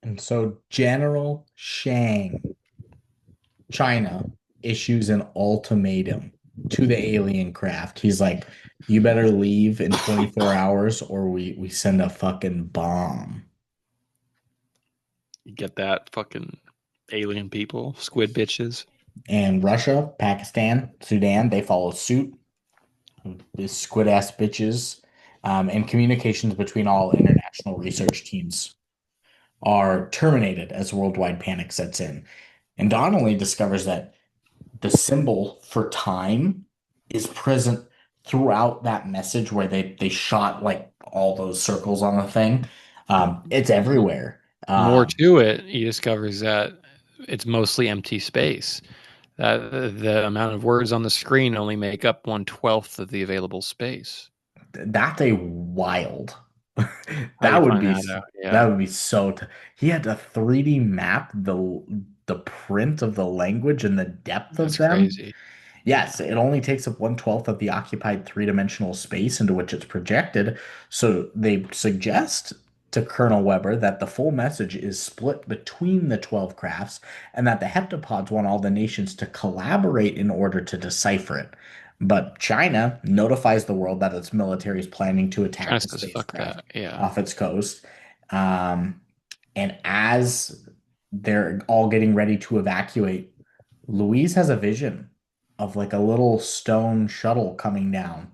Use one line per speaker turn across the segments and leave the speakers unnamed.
And so General Shang, China, issues an ultimatum to the alien craft. He's like, you better leave in 24 hours or we send a fucking bomb.
You get that fucking alien people, squid bitches.
And Russia, Pakistan, Sudan, they follow suit. These squid ass bitches. And communications between all international research teams are terminated as worldwide panic sets in. And Donnelly discovers that the symbol for time is present throughout that message where they shot like all those circles on the thing. It's everywhere.
More to it, he discovers that it's mostly empty space. That the amount of words on the screen only make up 1/12 of the available space.
That's a wild.
How do you
That would
find
be
that out?
that
Yeah,
would be so. He had to 3D map the print of the language and the depth of
that's
them.
crazy.
Yes,
Yeah.
it only takes up 1/12 of the occupied three-dimensional space into which it's projected. So they suggest to Colonel Weber that the full message is split between the 12 crafts and that the heptapods want all the nations to collaborate in order to decipher it. But China notifies the world that its military is planning to attack
China
the
says fuck
spacecraft
that. Yeah.
off its coast. Um, and as they're all getting ready to evacuate, Louise has a vision of like a little stone shuttle coming down.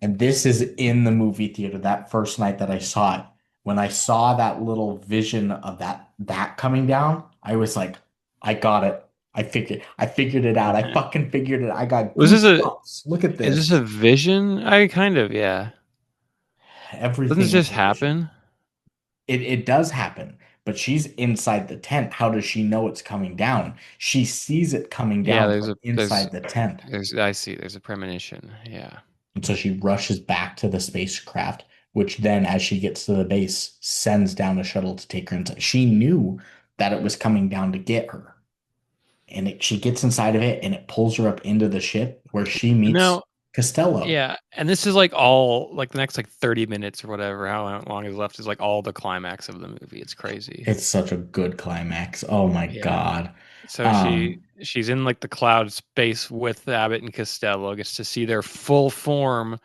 And this is in the movie theater that first night that I saw it. When I saw that little vision of that coming down, I was like, I got it. I figured it out. I fucking figured it. I got
Was this a
goosebumps. Look at
is this a
this.
vision? I kind of, yeah. Doesn't this
Everything is
just
a vision.
happen?
It does happen, but she's inside the tent. How does she know it's coming down? She sees it coming
Yeah,
down from inside the tent.
there's I see. There's a premonition. Yeah.
And so she rushes back to the spacecraft, which then, as she gets to the base, sends down a shuttle to take her inside. She knew that it was coming down to get her. And she gets inside of it and it pulls her up into the ship where she meets
Now,
Costello.
yeah, and this is like all like the next like 30 minutes or whatever, how long is left is like all the climax of the movie. It's crazy.
It's such a good climax. Oh my
Yeah.
God.
So
Um,
she's in like the cloud space with Abbott and Costello, gets to see their full form,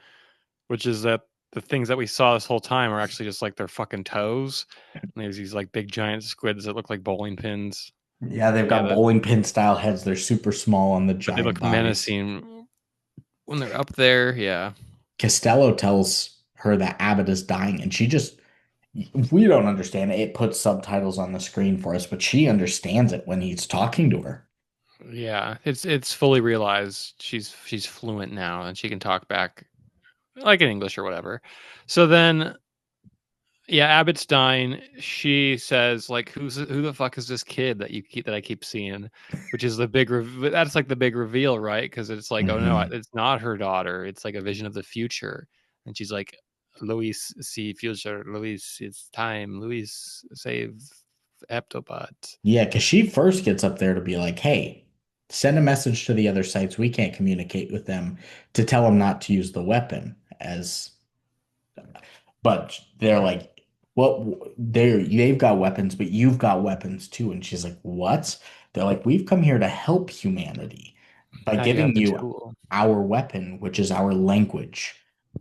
which is that the things that we saw this whole time are actually just like their fucking toes. And there's these like big giant squids that look like bowling pins.
yeah, they've
Yeah,
got
that
bowling pin style heads. They're super small on the
but they
giant
look
bodies.
menacing when they're up there. Yeah.
Costello tells her that Abbott is dying, and she just, we don't understand it. It puts subtitles on the screen for us, but she understands it when he's talking to her.
Yeah. It's fully realized she's fluent now and she can talk back like in English or whatever. So then yeah, Abbott's dying. She says, like, who the fuck is this kid that I keep seeing? Which is the that's like the big reveal, right? Because it's like, oh no,
Hmm.
it's not her daughter. It's like a vision of the future, and she's like, Luis, see future. Luis, it's time. Luis, save Heptapod.
Yeah, because she first gets up there to be like, hey, send a message to the other sites. We can't communicate with them to tell them not to use the weapon as, but they're like, well, they've got weapons, but you've got weapons too. And she's like, what? They're like, we've come here to help humanity by
Now you have
giving
the
you
tool.
our weapon, which is our language.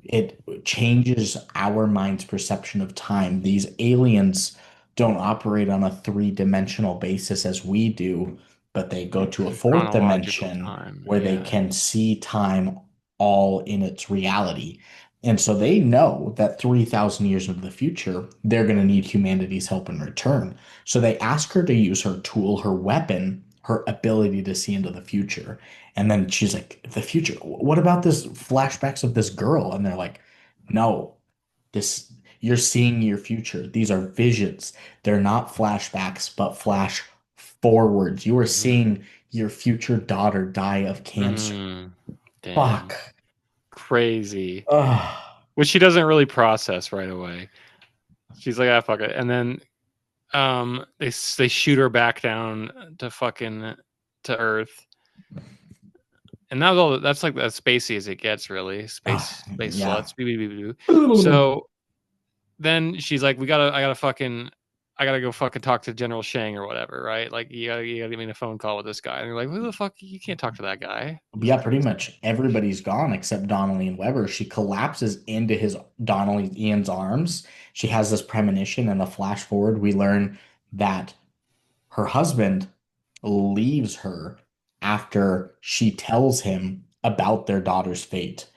It changes our mind's perception of time. These aliens don't operate on a three-dimensional basis as we do, but they go to a fourth
Chronological
dimension
time.
where they
Yeah.
can see time all in its reality. And so they know that 3,000 years into the future, they're going to need humanity's help in return. So they ask her to use her tool, her weapon, her ability to see into the future. And then she's like, the future, what about this flashbacks of this girl? And they're like, no, this, you're seeing your future. These are visions. They're not flashbacks, but flash forwards. You are
Hmm.
seeing your future daughter die of cancer.
Mm, damn.
Fuck.
Crazy.
Ugh.
Which she doesn't really process right away. She's like, ah, fuck it. And then they shoot her back down to fucking to Earth. And that was all that's like as spacey as it gets, really. Space
Yeah.
sluts. So then she's like, I gotta fucking I gotta go fucking talk to General Shang or whatever, right? Like you gotta get me in a phone call with this guy. And they're like, who the fuck? You can't talk to that guy. He's
Yeah, pretty
crazy.
much everybody's gone except Donnelly and Weber. She collapses into his Donnelly Ian's arms. She has this premonition, and a flash forward, we learn that her husband leaves her after she tells him about their daughter's fate.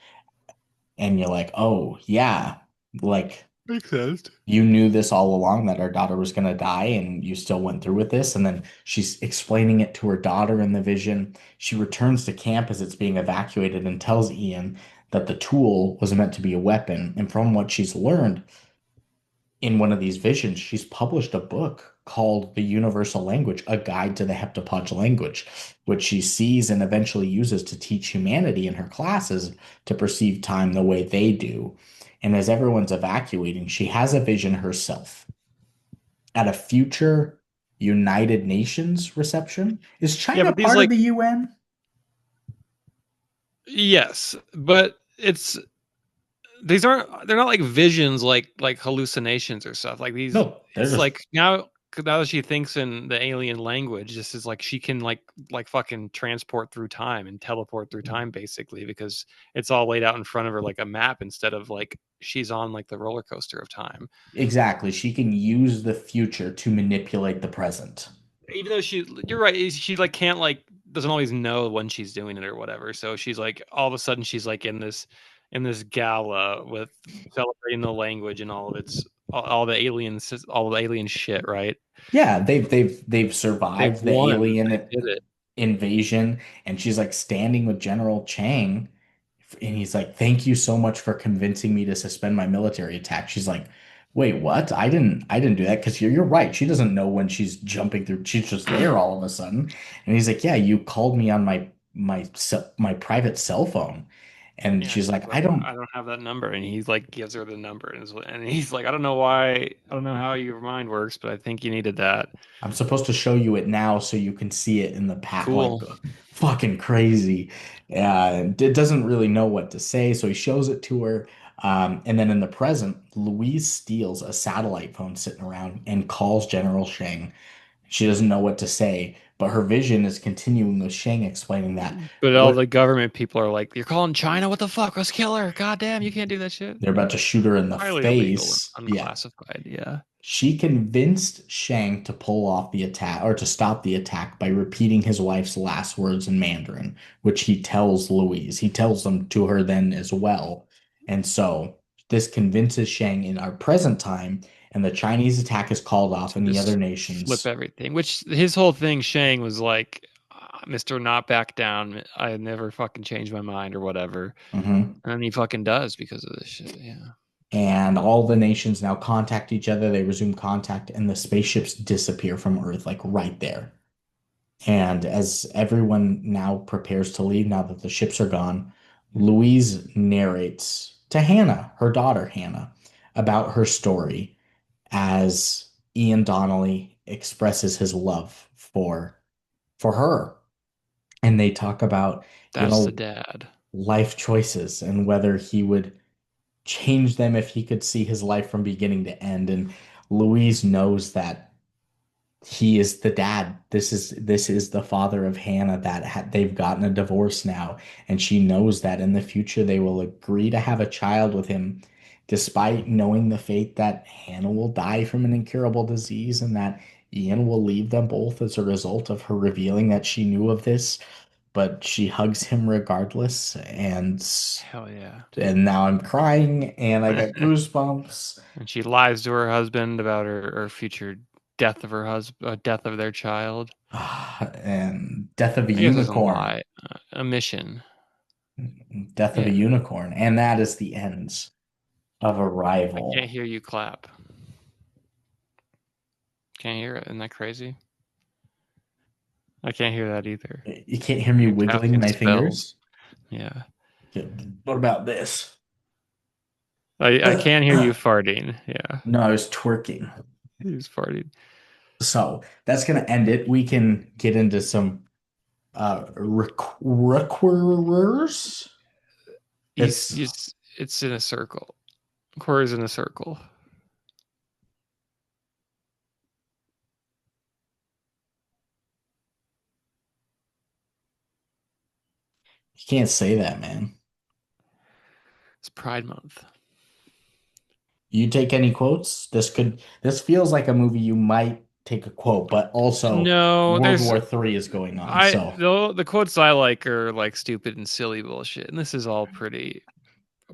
And you're like, oh, yeah, like
Makes sense.
you knew this all along that our daughter was going to die, and you still went through with this. And then she's explaining it to her daughter in the vision. She returns to camp as it's being evacuated and tells Ian that the tool was meant to be a weapon. And from what she's learned, in one of these visions, she's published a book called The Universal Language, a guide to the heptapod language, which she sees and eventually uses to teach humanity in her classes to perceive time the way they do. And as everyone's evacuating, she has a vision herself at a future United Nations reception. Is
Yeah,
China
but these
part of
like
the UN?
yes, but it's these aren't they're not like visions like hallucinations or stuff like these.
No, they're
It's
just
like now that she thinks in the alien language, this is like she can like fucking transport through time and teleport through time basically because it's all laid out in front of her like a map instead of like she's on like the roller coaster of time.
exactly. She can use the future to manipulate the present.
Even though you're right, she like can't like doesn't always know when she's doing it or whatever. So she's like all of a sudden she's like in this gala with celebrating the language and all of its all the aliens all the alien shit, right?
Yeah, they've
They've
survived the
won.
alien
They did it.
invasion, and she's like standing with General Chang, and he's like, "Thank you so much for convincing me to suspend my military attack." She's like, "Wait, what? I didn't do that." Because you're right. She doesn't know when she's jumping through. She's just there all of a sudden, and he's like, "Yeah, you called me on my private cell phone," and
Yeah,
she's
she's
like,
like, I don't have that number, and he's like gives her the number, and he's like, I don't know why, I don't know how your mind works, but I think you needed that.
I'm supposed to show you it now so you can see it in the pat like
Cool.
fucking crazy. It doesn't really know what to say, so he shows it to her. And then in the present, Louise steals a satellite phone sitting around and calls General Shang. She doesn't know what to say, but her vision is continuing with Shang explaining that
But all
what
the government people are like, "You're calling China? What the fuck? Let's kill her! God damn, you can't do that shit."
they're about to shoot her in the
Highly illegal and
face. Yeah.
unclassified. Yeah.
She convinced Shang to pull off the attack or to stop the attack by repeating his wife's last words in Mandarin, which he tells Louise. He tells them to her then as well. And so this convinces Shang in our present time, and the Chinese attack is called off,
To
and the other
just flip
nations.
everything. Which his whole thing, Shang was like, "Mister, not back down. I never fucking changed my mind or whatever."
Mhm.
And then he fucking does because of this shit. Yeah.
And all the nations now contact each other. They resume contact, and the spaceships disappear from Earth, like right there. And as everyone now prepares to leave, now that the ships are gone, Louise narrates to Hannah, her daughter Hannah, about her story as Ian Donnelly expresses his love for her. And they talk about,
That's the dad.
life choices and whether he would change them if he could see his life from beginning to end. And Louise knows that he is the dad. This is the father of Hannah that they've gotten a divorce now, and she knows that in the future they will agree to have a child with him, despite knowing the fate that Hannah will die from an incurable disease and that Ian will leave them both as a result of her revealing that she knew of this. But she hugs him regardless,
Hell yeah.
and now I'm crying and I got goosebumps.
And she lies to her husband about her future death of her husband, death of their child.
And death of a
I guess it doesn't
unicorn.
lie. A mission.
Death of a
Yeah.
unicorn. And that is the end of
I can't
Arrival.
hear you clap. Can't hear it. Isn't that crazy? I can't hear that either.
You can't hear me
You're
wiggling
casting
my
spells.
fingers?
Yeah.
What about this?
I can't hear you farting. Yeah.
No, I was twerking.
He's farting.
So that's going to end it. We can get into some requirers. It's
It's in a circle. Quarters in a circle.
Can't say that, man.
It's Pride Month.
You take any quotes? This feels like a movie you might take a quote, but also
No,
World
there's
War III is going on,
I
so
the quotes I like are like stupid and silly bullshit, and this is all pretty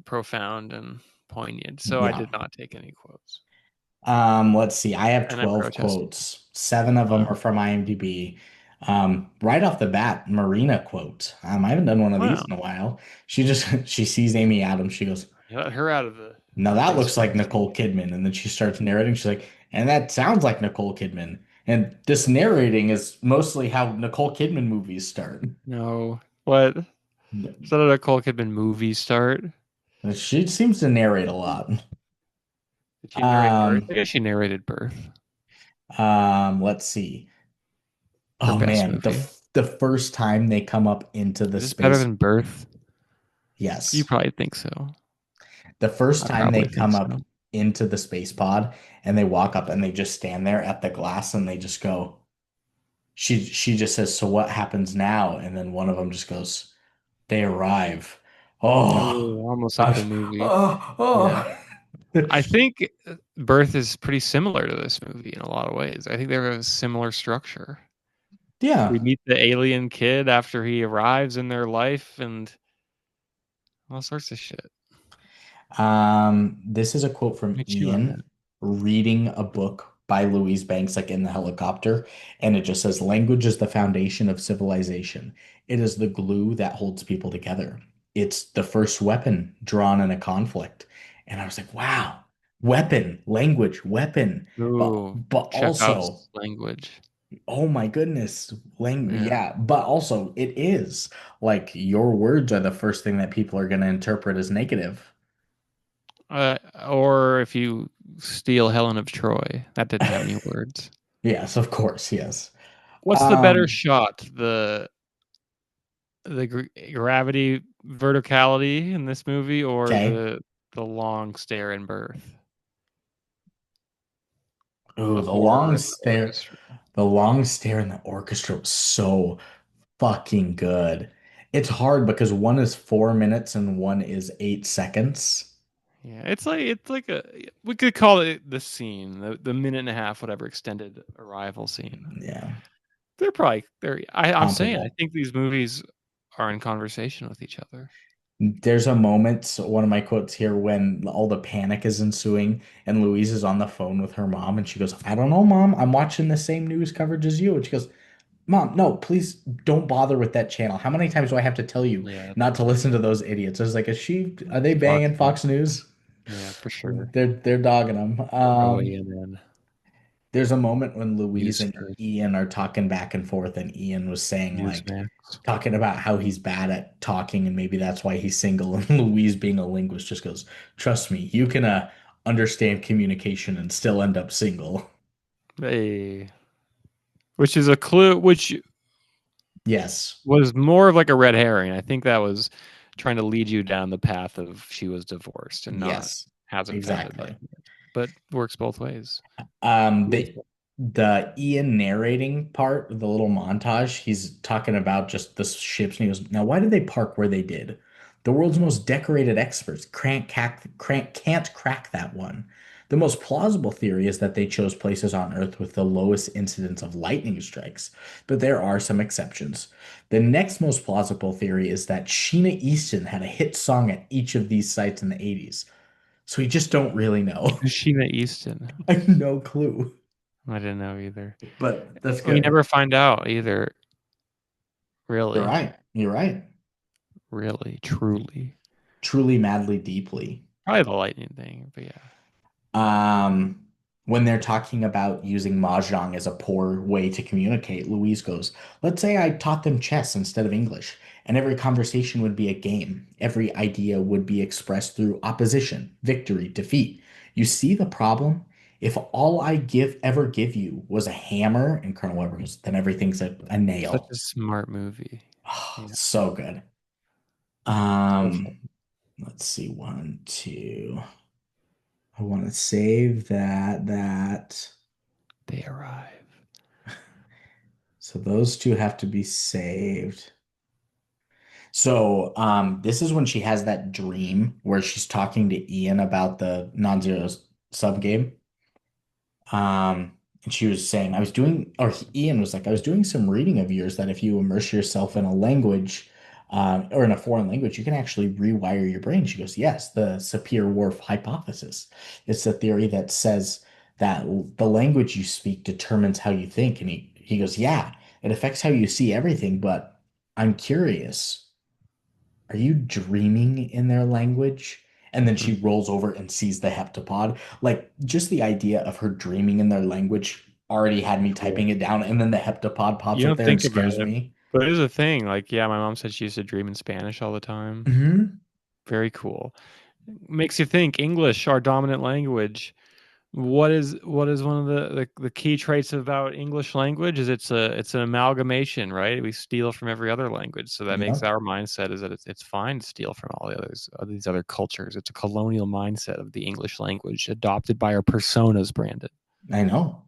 profound and poignant. So I
yeah.
did not take any quotes,
Let's see. I have
and I
12
protested.
quotes. Seven of them
Wow,
are from IMDb. Right off the bat, Marina quote. I haven't done one of these
wow,
in a while. She just she sees Amy Adams. She goes,
you let her out of the
"Now that
free
looks like
space.
Nicole Kidman." And then she starts narrating. She's like, "And that sounds like Nicole Kidman." And this narrating is mostly how Nicole Kidman movies start.
No, what? So did a Nicole Kidman movie start?
She seems to narrate a lot.
Did she narrate Birth? I
Um,
guess she narrated Birth,
let's see.
her
Oh
best
man,
movie.
the first time they come up into the
Is this better
space,
than Birth? You
yes.
probably think so.
The first
I
time they
probably think
come up
so.
into the space pod and they walk up and they just stand there at the glass and they just go, she just says, "So what happens now?" And then one of them just goes, "They arrive." Oh,
Oh, almost like
I,
the movie.
oh,
Yeah.
oh.
I think Birth is pretty similar to this movie in a lot of ways. I think they have a similar structure. We
Yeah.
meet the alien kid after he arrives in their life and all sorts of shit.
This is a quote from
Me too on that.
Ian reading a book by Louise Banks, like in the helicopter, and it just says, "Language is the foundation of civilization. It is the glue that holds people together. It's the first weapon drawn in a conflict." And I was like, wow, weapon, language, weapon.
Ooh,
But also,
Chekhov's language.
oh my goodness, language,
Yeah.
yeah, but also it is like your words are the first thing that people are going to interpret as negative.
Or if you steal Helen of Troy, that didn't have any words.
Yes, of course, yes.
What's the better
Um,
shot? The gravity verticality in this movie or
okay.
the long stare in Birth?
Ooh,
The horror in the orchestra.
the long stare in the orchestra was so fucking good. It's hard because one is 4 minutes and one is 8 seconds.
Yeah, it's like a we could call it the scene, the minute and a half, whatever extended arrival scene.
Yeah,
I'm saying I
comparable.
think these movies are in conversation with each other.
There's a moment, so one of my quotes here, when all the panic is ensuing and Louise is on the phone with her mom and she goes, "I don't know, mom. I'm watching the same news coverage as you." And she goes, "Mom, no, please don't bother with that channel. How many times do I have to tell you
Yeah,
not to listen to those idiots?" I was like, are they
Fox
banging
News.
Fox News?
Yeah, for sure.
They're dogging them.
Or OANN,
There's a moment when Louise and
Newsmax,
Ian are talking back and forth, and Ian was saying like
Newsmax.
talking about how he's bad at talking and maybe that's why he's single. And Louise, being a linguist, just goes, "Trust me, you can understand communication and still end up single."
Hey, which is a clue, which
Yes.
was more of like a red herring. I think that was trying to lead you down the path of she was divorced and not
Yes.
hasn't found it
Exactly.
yet. But works both ways.
Um,
Yes.
the the Ian narrating part, the little montage, he's talking about just the ships, and he goes, "Now, why did they park where they did? The world's most decorated experts can't crack that one. The most plausible theory is that they chose places on Earth with the lowest incidence of lightning strikes, but there are some exceptions. The next most plausible theory is that Sheena Easton had a hit song at each of these sites in the 80s. So we just don't really know.
Who's Sheena Easton?
I have no clue."
I didn't know either.
But that's
We
good.
never find out either.
You're
Really,
right. You're right.
really, truly.
Truly, madly, deeply.
Probably the lightning thing, but yeah.
Um, when they're talking about using mahjong as a poor way to communicate, Louise goes, "Let's say I taught them chess instead of English, and every conversation would be a game. Every idea would be expressed through opposition, victory, defeat. You see the problem? If all I ever give you was a hammer," and Colonel Weber goes, "then everything's a
Such
nail."
a smart movie.
Oh,
Yeah,
so good.
so
Um,
fun.
let's see, one, two. I want to save that.
They arrive.
So those two have to be saved. So, this is when she has that dream where she's talking to Ian about the non-zero sub game. And she was saying, Ian was like, I was doing some reading of yours that if you immerse yourself in a language, or in a foreign language, you can actually rewire your brain. She goes, yes, the Sapir-Whorf hypothesis. It's a theory that says that the language you speak determines how you think. And he goes, yeah, it affects how you see everything, but I'm curious. Are you dreaming in their language? And then she
Hmm.
rolls over and sees the heptapod. Like, just the idea of her dreaming in their language already had me
Cool.
typing it down. And then the heptapod pops
You
up
don't
there and
think about
scares
it,
me.
but it is a thing. Like, yeah, my mom said she used to dream in Spanish all the time.
Hmm.
Very cool. Makes you think English, our dominant language. What is one of the key traits about English language is it's an amalgamation, right? We steal from every other language, so that makes
Yep.
our mindset is that it's fine to steal from all the others, these other cultures. It's a colonial mindset of the English language adopted by our personas, Brandon.
I know.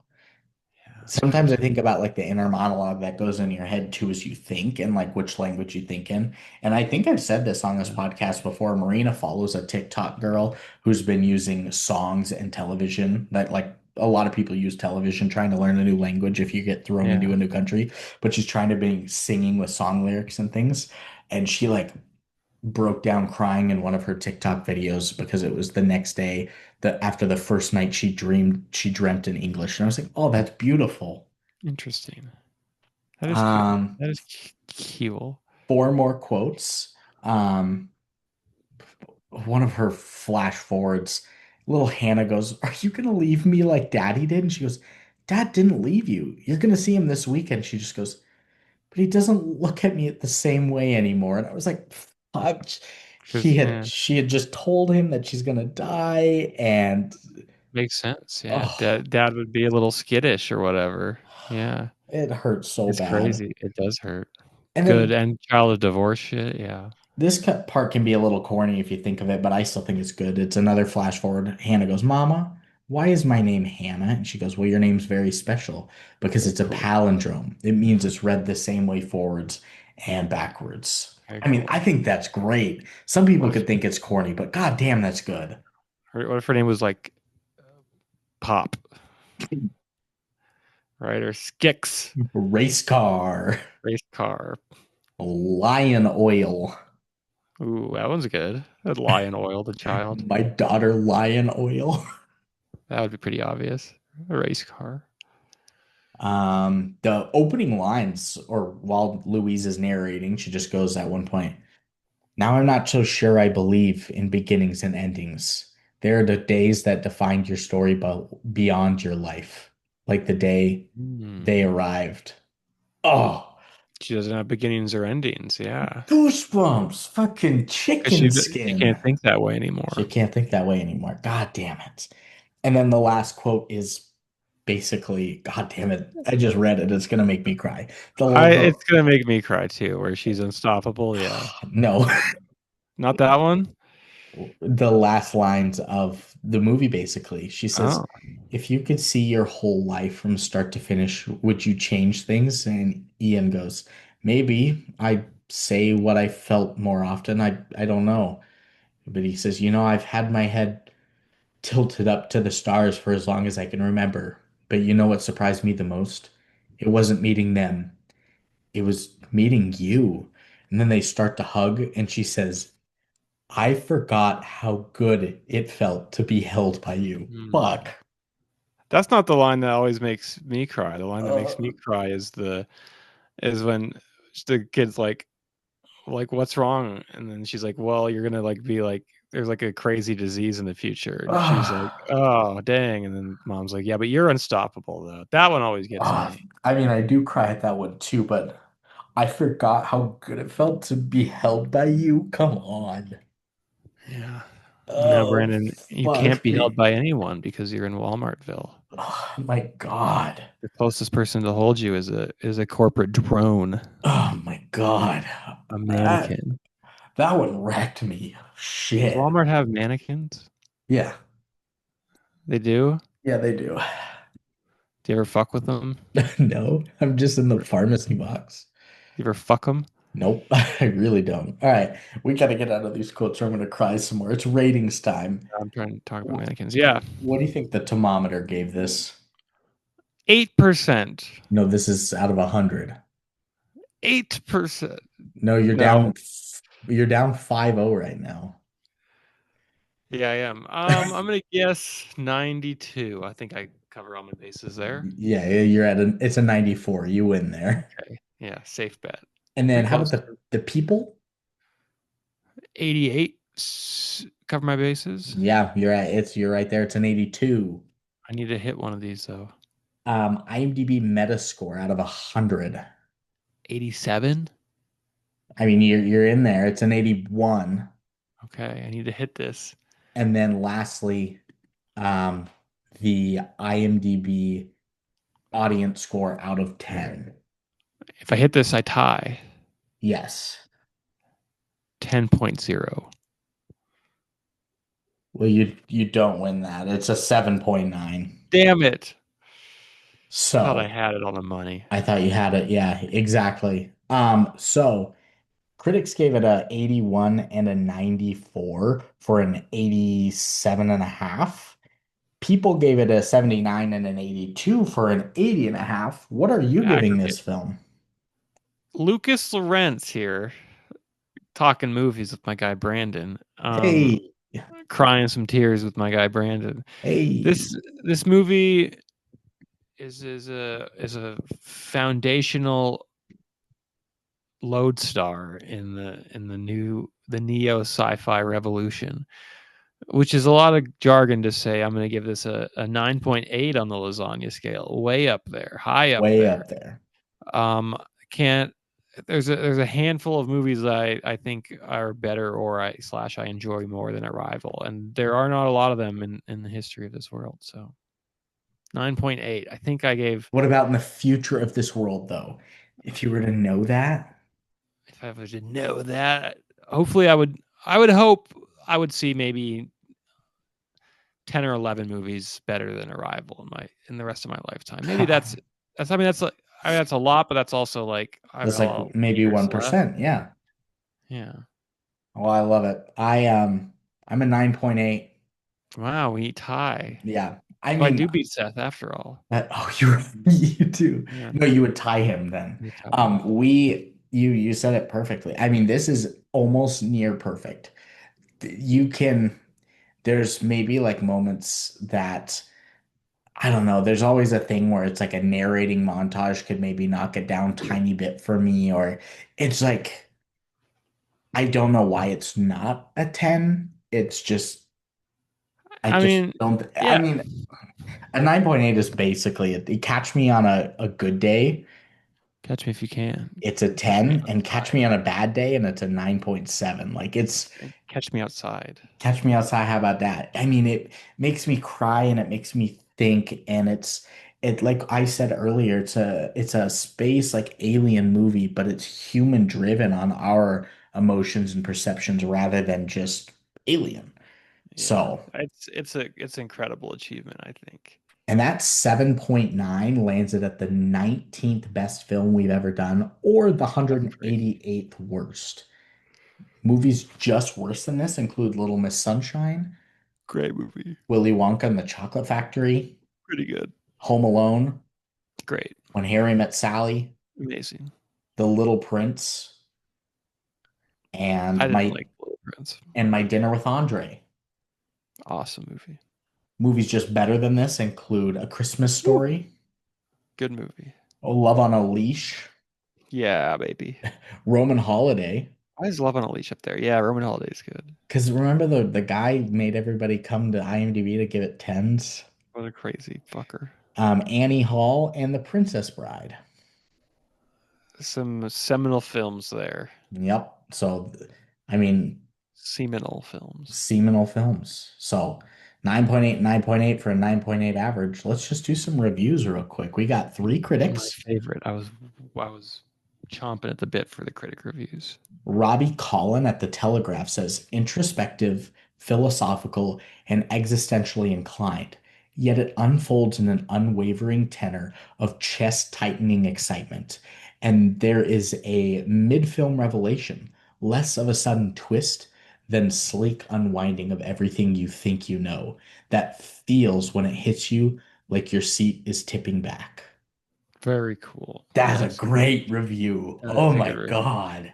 Yeah, it's
Sometimes I
crazy.
think about like the inner monologue that goes in your head too as you think and like which language you think in. And I think I've said this on this
Yeah,
podcast before. Marina follows a TikTok girl who's been using songs and television that like a lot of people use television trying to learn a new language if you get thrown into
yeah.
a new country, but she's trying to be singing with song lyrics and things. And she like broke down crying in one of her TikTok videos because it was the next day that after the first night she dreamt in English. And I was like, "Oh, that's beautiful."
Interesting. That is cool.
Um,
That is cool.
Four more quotes. Um, one of her flash forwards, little Hannah goes, "Are you gonna leave me like Daddy did?" And she goes, "Dad didn't leave you. You're gonna see him this weekend." She just goes, "But he doesn't look at me the same way anymore." And I was like, "Fuck."
Because yeah,
She had just told him that she's gonna die, and
makes sense. Yeah,
oh,
dad would be a little skittish or whatever. Yeah.
it hurt so
It's
bad.
crazy. It does hurt.
And
Good,
then
and child of divorce shit, yeah.
part can be a little corny if you think of it, but I still think it's good. It's another flash forward. Hannah goes, "Mama, why is my name Hannah?" And she goes, "Well, your name's very special because
Very
it's a
cool.
palindrome. It means it's read the same way forwards and backwards."
Very
I mean, I
cool.
think that's great. Some people
What if
could think it's corny, but god damn, that's good.
what if her name was like Pop, right? Or Skix,
Race car,
race car.
lion oil.
Ooh, that one's good. A lion oil the child.
My daughter, lion oil.
That would be pretty obvious. A race car.
The opening lines, or while Louise is narrating, she just goes at one point, "Now I'm not so sure I believe in beginnings and endings. There are the days that defined your story but beyond your life, like the day they
Hmm.
arrived." Oh,
She doesn't have beginnings or endings, yeah.
goosebumps, fucking
Because
chicken
she
skin.
can't think that way
She
anymore.
can't think that way anymore. God damn it. And then the last quote is basically, God damn it. I just read it. It's gonna make me cry. The
It's gonna make me cry too, where she's unstoppable, yeah.
no.
Not that one?
The last lines of the movie basically. She says,
Oh.
"If you could see your whole life from start to finish, would you change things?" And Ian goes, "Maybe I'd say what I felt more often. I don't know." But he says, I've had my head tilted up to the stars for as long as I can remember. But you know what surprised me the most? It wasn't meeting them. It was meeting you." And then they start to hug, and she says, "I forgot how good it felt to be held by you."
Hmm.
Fuck.
That's not the line that always makes me cry. The line that makes me
Uh,
cry is when the kid's like what's wrong? And then she's like, well, you're gonna like be like there's like a crazy disease in the future. And she's like, oh dang. And then mom's like, yeah, but you're unstoppable though. That one always gets
uh,
me.
I mean, I do cry at that one too, but I forgot how good it felt to be held by you. Come on.
Yeah. Now,
Oh,
Brandon, you can't
fuck
be held
me.
by anyone because you're in Walmartville.
Oh, my God.
The closest person to hold you is a corporate drone,
Oh, my God.
a
That,
mannequin.
that one wrecked me.
Does
Shit.
Walmart have mannequins?
Yeah.
They do?
Yeah, they do.
Do you ever fuck with them?
No, I'm just in the
Do
pharmacy box.
you ever fuck them?
Nope, I really don't. All right, we got to get out of these quotes or I'm going to cry some more. It's ratings time.
I'm trying to talk about
Wh-
mannequins. Yeah,
What do you think the thermometer gave this?
8%.
No, this is out of 100.
8%.
No,
No.
you're down 5-0 right now.
Yeah, I am. I'm gonna guess 92. I think I cover all my bases there.
Yeah, it's a 94. You win there.
Okay. Yeah, safe bet.
And then
Pretty
how about
close.
the people?
88. Cover my bases.
Yeah, you're right there. It's an 82.
I need to hit one of these though.
IMDb Metascore out of 100.
87.
I mean, you're in there. It's an 81.
Okay, I need to hit this.
And then lastly, um, the IMDb audience score out of 10.
If I hit this, I tie.
Yes.
10.0.
Well, you don't win that. It's a 7.9.
Damn it. I thought I
So
had it on the money.
I thought you had it. Yeah, exactly. So critics gave it a 81 and a 94 for an 87 and a half. People gave it a 79 and an 82 for an 80 and a half. What are you giving this
Aggregate.
film?
Lucas Lorentz here, talking movies with my guy Brandon.
Hey,
Crying some tears with my guy Brandon.
hey,
This this movie is a foundational lodestar in the neo sci-fi revolution, which is a lot of jargon to say. I'm going to give this a 9.8 on the lasagna scale, way up there, high up
way
there.
up there.
Can't there's a handful of movies that I think are better or I enjoy more than Arrival, and there are not a lot of them in the history of this world. So 9.8. I think I gave.
What about in the future of this world, though? If you were to know that,
If I was to know that, hopefully I would hope I would see maybe 10 or 11 movies better than Arrival in the rest of my lifetime. Maybe that's I mean that's like I mean that's a lot, but that's also like I have
that's
a
like
lot of
maybe
years left.
1%. Yeah.
Yeah.
Oh, I love it. I'm a 9.8.
Wow, we tie.
Yeah. I
So I
mean,
do beat Seth after all.
oh, you do.
Yeah,
No, you would tie him then.
we tie.
You said it perfectly. I mean, this is almost near perfect. You can, there's maybe like moments that I don't know. There's always a thing where it's like a narrating montage could maybe knock it down tiny bit for me, or it's like I don't know why it's not a 10. It's just I
I
just
mean,
don't. I
yeah.
mean, a 9.8 is basically it. Catch me on a good day,
Catch me if you can.
it's a
Catch me
10, and catch
outside.
me on a bad day, and it's a 9.7. Like it's
And catch me outside.
catch me outside. How about that? I mean, it makes me cry and it makes me think, and it like I said earlier, it's a space like alien movie, but it's human driven on our emotions and perceptions rather than just alien.
Yeah,
So,
it's incredible achievement. I think.
and that 7.9 lands it at the 19th best film we've ever done, or the
That's crazy.
188th worst. Movies just worse than this include Little Miss Sunshine,
Great movie.
Willy Wonka and the Chocolate Factory,
Pretty good.
Home Alone,
Great.
When Harry Met Sally,
Amazing.
The Little Prince,
I
and
didn't
my
like Little Prince.
and My Dinner with Andre.
Awesome movie.
Movies just better than this include A Christmas
Woo.
Story,
Good movie.
Oh, Love on a Leash,
Yeah, baby.
Roman Holiday.
I just love on a leash up there. Yeah, Roman Holiday's good.
Because remember the guy made everybody come to IMDb to give it tens.
What a crazy fucker.
Annie Hall and The Princess Bride.
Some seminal films there.
Yep. So, I mean,
Seminal films.
seminal films. So 9.8, 9.8 for a 9.8 average. Let's just do some reviews real quick. We got three
My
critics.
favorite. I was chomping at the bit for the critic reviews.
Robbie Collin at The Telegraph says introspective, philosophical, and existentially inclined, yet it unfolds in an unwavering tenor of chest tightening excitement. And there is a mid-film revelation, less of a sudden twist than sleek unwinding of everything you think you know, that feels when it hits you like your seat is tipping back.
Very cool.
That's a
That's a good.
great review.
That
Oh
is a
my
good review.
God.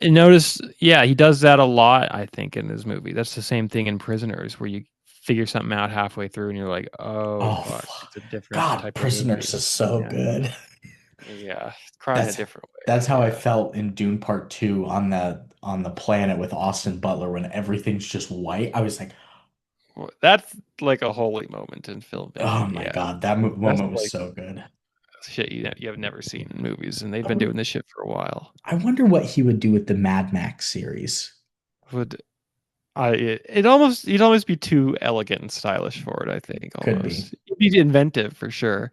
And notice, yeah, he does that a lot, I think, in his movie. That's the same thing in Prisoners, where you figure something out halfway through and you're like, oh,
Oh,
fuck, it's a different
God,
type of
Prisoners
movie.
is so
Yeah.
good.
Yeah. Cry in a
That's
different
that's
way.
how I
Yeah.
felt in Dune Part 2 on the planet with Austin Butler when everything's just white. I was like,
Well, that's like a holy moment in
oh
filmmaking.
my
Yeah.
God, that
That's
moment was
like
so good.
shit you have never seen in movies, and they've
I
been
wonder,
doing this shit for a while.
I wonder what he would do with the Mad Max series.
Would it almost you'd almost be too elegant and stylish for it, I think,
Could be.
almost. You'd be inventive for sure.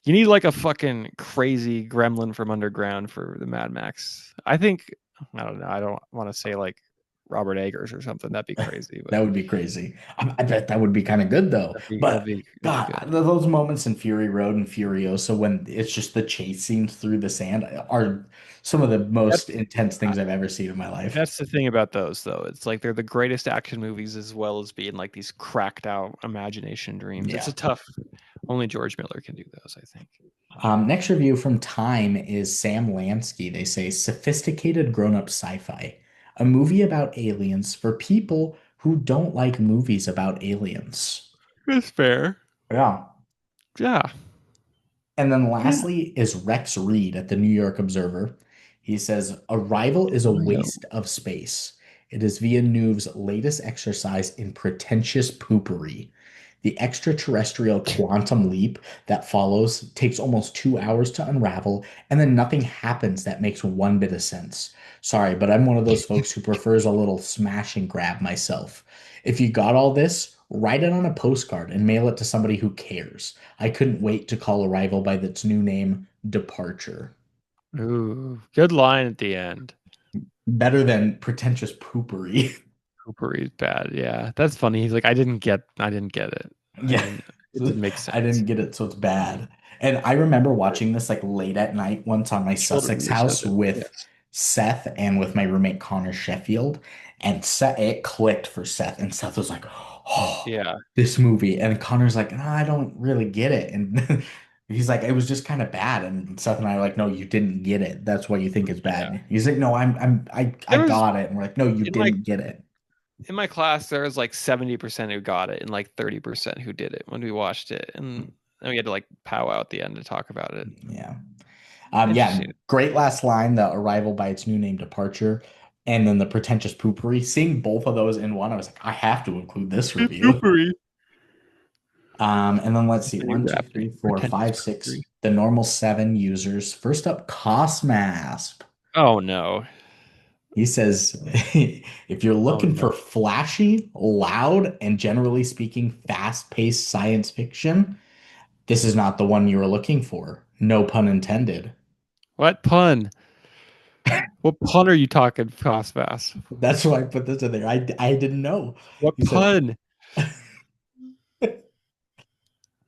You need like a fucking crazy gremlin from underground for the Mad Max. I think I don't know. I don't want to say like Robert Eggers or something. That'd be crazy, but
That would be crazy. I bet that would be kind of good though.
that'd
But
be really
God,
good.
those moments in Fury Road and Furiosa when it's just the chase scenes through the sand are some of the most
That's
intense things I've ever seen in my life.
that's the thing about those though. It's like they're the greatest action movies as well as being like these cracked out imagination dreams. It's
Yeah.
a tough. Only George Miller can do those, I think.
Next review from Time is Sam Lansky. They say sophisticated grown-up sci-fi, a movie about aliens for people who don't like movies about aliens.
It's fair.
Yeah.
Yeah.
And then
Yeah.
lastly is Rex Reed at the New York Observer. He says, Arrival is a
Mario.
waste of space. It is Villeneuve's latest exercise in pretentious poopery. The extraterrestrial quantum leap that follows takes almost 2 hours to unravel, and then nothing happens that makes one bit of sense. Sorry, but I'm one of those folks who prefers a little smash and grab myself. If you got all this, write it on a postcard and mail it to somebody who cares. I couldn't wait to call Arrival by its new name, Departure.
Ooh, good line at the end.
Better than pretentious poopery.
Cooper is bad. Yeah, that's funny. He's like, I didn't get it. I
Yeah.
didn't. It didn't make
I
sense.
didn't get it, so it's bad. And I remember watching this like late at night once on my
Children
Sussex
wish that
house
it.
with
Yes.
Seth and with my roommate Connor Sheffield. And Seth, it clicked for Seth. And Seth was like, oh,
Yeah.
this movie. And Connor's like, "Nah, I don't really get it." And he's like, it was just kind of bad. And Seth and I are like, no, you didn't get it. That's why you think it's
Yeah.
bad. He's like, no, I
There was
got it. And we're like, no, you
in my
didn't get it.
in my class there was like 70% who got it and like 30% who did it when we watched it, and then we had to like powwow at the end to talk about it.
Yeah. Yeah,
Interesting.
great last line, the arrival by its new name departure, and then the pretentious poopery. Seeing both of those in one, I was like, I have to include this review.
Poopery.
And then let's see,
And you
one, two,
wrapped
three,
it.
four,
Pretentious
five,
poopery.
six, the normal seven users. First up, Cosmasp.
Oh no.
He says, if you're
Oh
looking
no.
for flashy, loud, and generally speaking, fast-paced science fiction, this is not the one you were looking for. No pun intended.
What pun? What pun are you talking, Cosmas?
That's why I put this in there. I didn't know.
What
He said,
pun?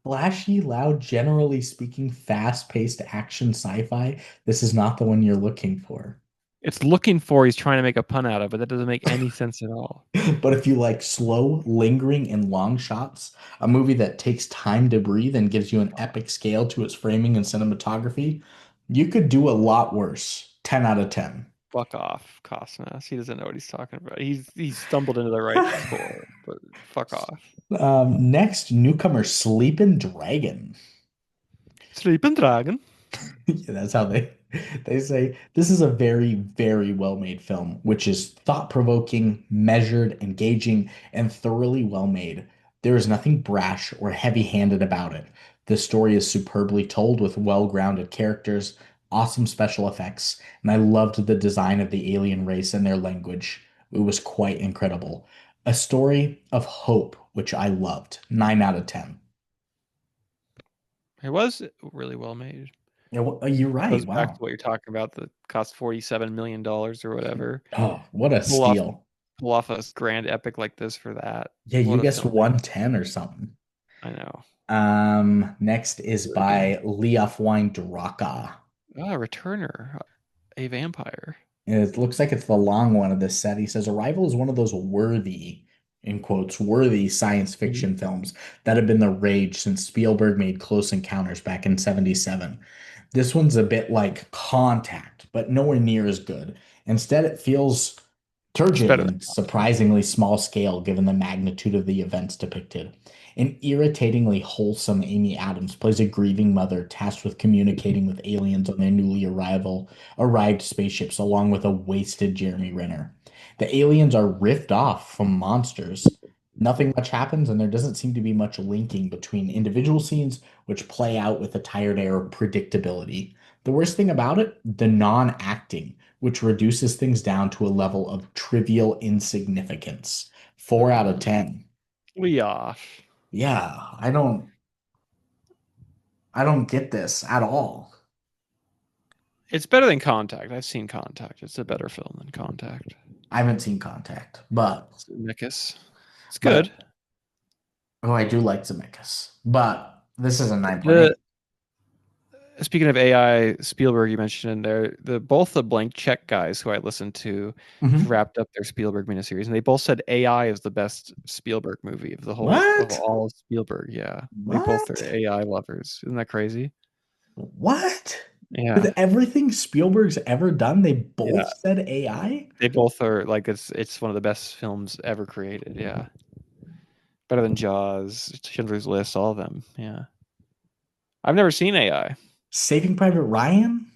flashy, loud, generally speaking, fast-paced action sci-fi. This is not the one you're looking for.
It's looking for he's trying to make a pun out of, but that doesn't make any sense at all.
But if you like slow, lingering, and long shots, a movie that takes time to breathe and gives you an epic scale to its framing and cinematography, you could do a lot worse. 10 out of 10.
Fuck off, Cosmas. He doesn't know what he's talking about. He's stumbled into the right score, but fuck off.
Next, newcomer Sleeping Dragon.
Sleeping Dragon.
Yeah, that's how they say this is a very, very well-made film, which is thought-provoking, measured, engaging, and thoroughly well-made. There is nothing brash or heavy-handed about it. The story is superbly told with well-grounded characters, awesome special effects, and I loved the design of the alien race and their language. It was quite incredible. A story of hope, which I loved. 9 out of 10.
It was really well made.
Yeah, you're right.
Goes back to
Wow.
what you're talking about. The cost $47 million or whatever.
Oh, what a
Pull off
steal.
pull off a grand epic like this for that.
Yeah, you
What a
guessed
filmmaker.
110 or something.
I know.
Next is
Really good.
by Leof Wine Draka.
Ah, Returner, a vampire.
And it looks like it's the long one of this set. He says Arrival is one of those worthy, in quotes, worthy science
Mhm.
fiction films that have been the rage since Spielberg made Close Encounters back in 77. This one's a bit like Contact, but nowhere near as good. Instead, it feels
It's
turgid
better than
and
Contact.
surprisingly small scale given the magnitude of the events depicted. An irritatingly wholesome Amy Adams plays a grieving mother tasked with communicating with aliens on their arrived spaceships, along with a wasted Jeremy Renner. The aliens are riffed off from monsters. Nothing much happens, and there doesn't seem to be much linking between individual scenes, which play out with a tired air of predictability. The worst thing about it, the non-acting, which reduces things down to a level of trivial insignificance. 4 out of 10.
Yeah.
Yeah, I don't get this at all.
It's better than Contact. I've seen Contact. It's a better film than Contact.
I haven't seen Contact,
Zemeckis. It's good.
but oh, I do like Zemeckis. But this is a
The
9.8.
Speaking of AI, Spielberg, you mentioned in there, the both the Blank Check guys who I listened to have
Hmm.
wrapped up their Spielberg miniseries, and they both said AI is the best Spielberg movie of
What?
all of Spielberg. Yeah, they both are
What?
AI lovers. Isn't that crazy?
What?
Yeah,
With everything Spielberg's ever done, they both
yeah.
said AI?
They both are like it's one of the best films ever created. Yeah, better than Jaws, Schindler's List, all of them. Yeah, I've never seen AI.
Saving Private Ryan?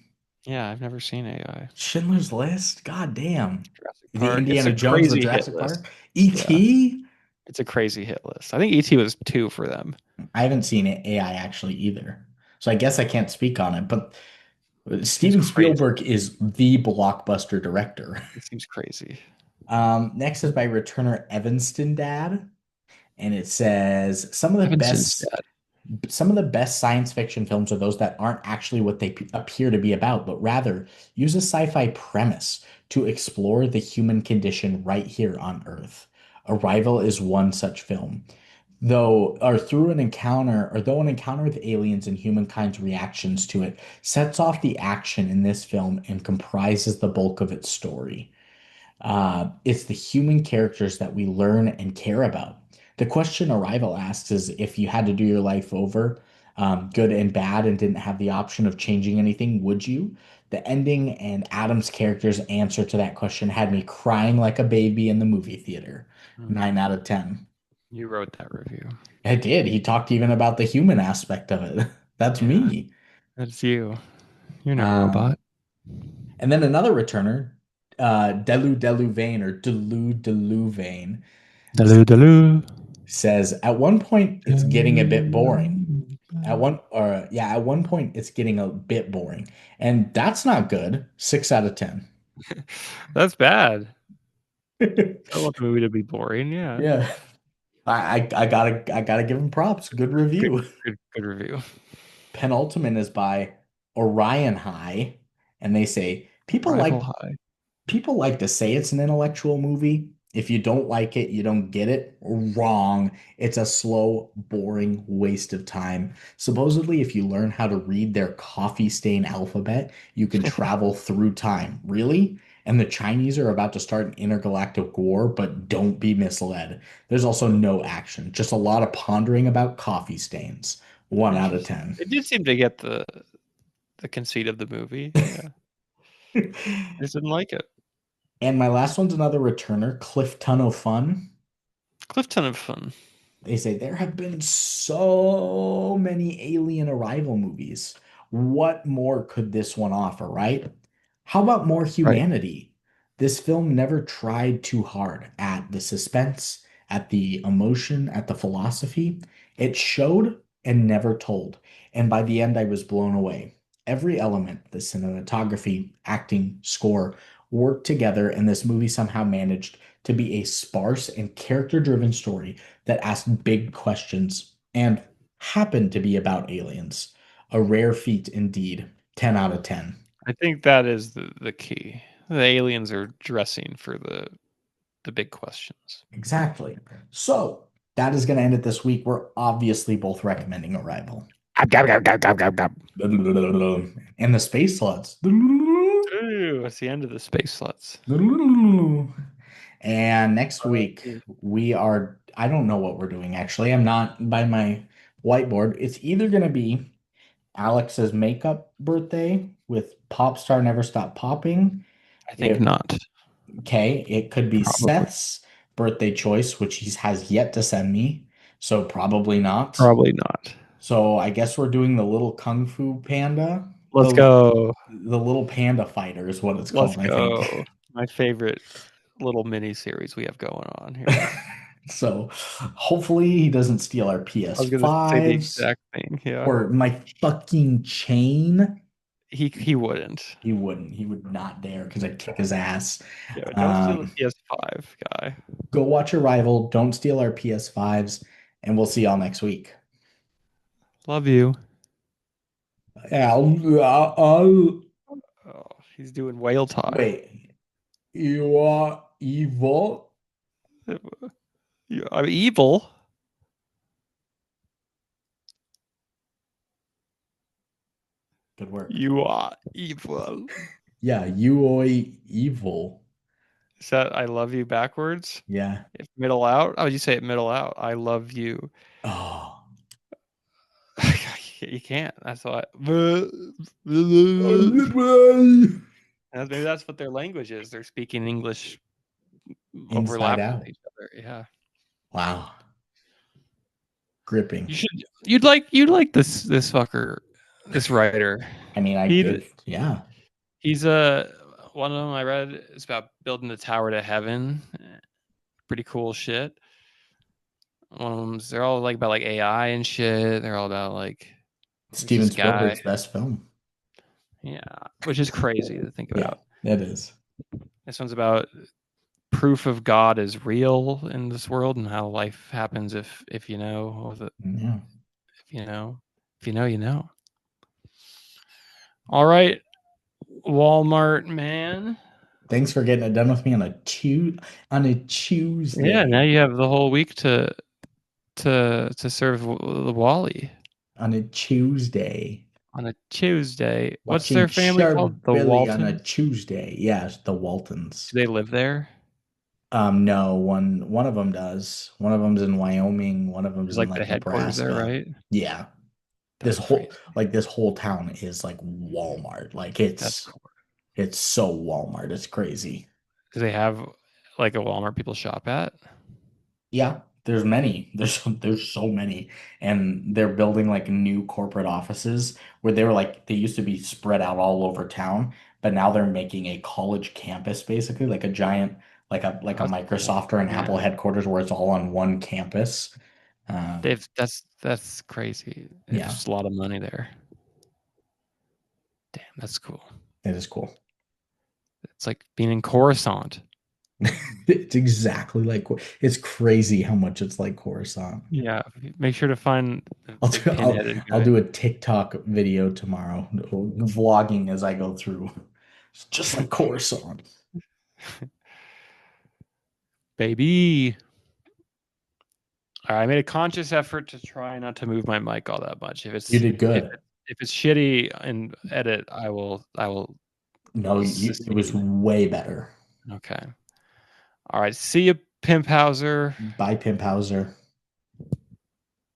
Yeah, I've never seen AI.
Schindler's List? God damn.
Jurassic
The
Park. It's a
Indiana Jones, the
crazy hit
Jurassic
list.
Park?
Yeah.
E.T.?
It's a crazy hit list. I think ET was two for them.
I haven't seen it AI actually either. So I guess I can't speak on it, but
Seems
Steven
crazy.
Spielberg is the blockbuster director.
It seems crazy.
Next is by returner Evanston Dad, and it says
Evanston's dad.
some of the best science fiction films are those that aren't actually what they appear to be about, but rather use a sci-fi premise to explore the human condition right here on Earth. Arrival is one such film. Though an encounter with aliens and humankind's reactions to it sets off the action in this film and comprises the bulk of its story. It's the human characters that we learn and care about. The question Arrival asks is if you had to do your life over, good and bad, and didn't have the option of changing anything, would you? The ending and Adam's character's answer to that question had me crying like a baby in the movie theater.
Hmm.
9 out of 10.
You wrote that review.
I did. He talked even about the human aspect of it. That's
Yeah,
me.
that's you. You're no
Um,
robot.
and then another returner, Delu Vane,
Daloo, daloo.
says at one point it's getting a bit boring.
Daloo.
At one point it's getting a bit boring. And that's not good. 6 out of 10.
That's bad. I don't want the movie to be boring. Yeah.
Yeah. I gotta give him props. Good
Good,
review.
good review.
Penultimate is by Orion High, and they say
Rival High.
people like to say it's an intellectual movie. If you don't like it, you don't get it. Wrong. It's a slow, boring waste of time. Supposedly, if you learn how to read their coffee stain alphabet, you can travel through time. Really? And the Chinese are about to start an intergalactic war, but don't be misled. There's also no action, just a lot of pondering about coffee stains. 1 out of 10.
It did seem to get the conceit of the movie. Yeah. I just didn't like it.
And my last one's another returner, Cliff Ton of Fun.
Cliff Ton of Fun.
They say there have been so many Alien Arrival movies. What more could this one offer, right? How about more
Right.
humanity? This film never tried too hard at the suspense, at the emotion, at the philosophy. It showed and never told. And by the end, I was blown away. Every element, the cinematography, acting, score, worked together, and this movie somehow managed to be a sparse and character-driven story that asked big questions and happened to be about aliens. A rare feat indeed. 10 out of 10.
I think that is the key. The aliens are dressing for the big questions.
Exactly. So that is going to end it this week. We're obviously both recommending Arrival. And the space sluts.
Ooh, it's the end of the space sluts.
And next week I don't know what we're doing actually. I'm not by my whiteboard. It's either going to be Alex's makeup birthday with Pop Star Never Stop Popping.
I think
It,
not.
okay, it could be
Probably.
Seth's birthday choice, which he has yet to send me. So probably not.
Probably not.
So I guess we're doing the little Kung Fu Panda.
Let's go.
The little panda fighter is what it's
Let's
called, I think.
go. My favorite little mini series we have going on here.
So hopefully he doesn't steal our
I was gonna say the
PS5s
exact thing. Yeah.
or my fucking chain.
He wouldn't.
He wouldn't. He would not dare because I'd kick his ass.
Yeah, don't steal the
Um,
PS5, guy.
Go watch Arrival. Don't steal our PS5s, and we'll see y'all next week.
Love you.
Yeah,
Oh, he's doing whale talk.
wait. You are evil.
I'm evil.
Good work.
You are evil.
Yeah, you are evil.
Is that I love you backwards?
Yeah.
If middle out? Oh, you say it middle out. I love you.
Oh.
You can't. That's why. Maybe that's what their language is. They're speaking English
Inside
overlapping with
out.
each other. Yeah.
Wow. Gripping.
You should. You'd like this fucker, this writer.
I mean,
He
yeah.
he's a one of them I read is about building the tower to heaven. Pretty cool shit. One of them's they're all like about like AI and shit. They're all about like there's
Steven
this guy.
Spielberg's best film.
Yeah, which is crazy to think
Yeah,
about.
it is.
This one's about proof of God is real in this world and how life happens if you know
Yeah.
if you know if you know you know. All right, Walmart man.
Thanks for getting it done with me on a
Yeah, now
Tuesday.
you have the whole week to serve the Wally
On a Tuesday.
on a Tuesday. What's
Watching
their family
Sharp
called? The
Billy on a
Waltons.
Tuesday. Yes, the Waltons.
Do they live there?
No, one of them does. One of them's in Wyoming, one of them's
Is
in
like the
like
headquarters there,
Nebraska.
right?
Yeah.
That's crazy.
This whole town is like Walmart. Like
That's cool.
it's so Walmart. It's crazy.
Do they have like a Walmart people shop at?
Yeah, there's many. There's so many. And they're building like new corporate offices where they used to be spread out all over town, but now they're making a college campus basically, like a giant like a
That's cool.
Microsoft or an Apple
Yeah.
headquarters where it's all on one campus. Uh,
That's crazy.
yeah,
There's a lot of money there. Damn, that's cool.
it is cool.
It's like being in Coruscant.
It's exactly like it's crazy how much it's like Coruscant.
Yeah. Make sure to find the
I'll
big
do, I'll,
pinheaded
I'll
guy.
do a TikTok video tomorrow, vlogging as I go through. It's just like Coruscant.
Baby. All right, I made a conscious effort to try not to move my mic all that much.
You did good.
If it's shitty in edit, I will
No, it was
secede.
way better.
Okay. All right. See you, Pimp Hauser.
Bye, Pimp Hauser.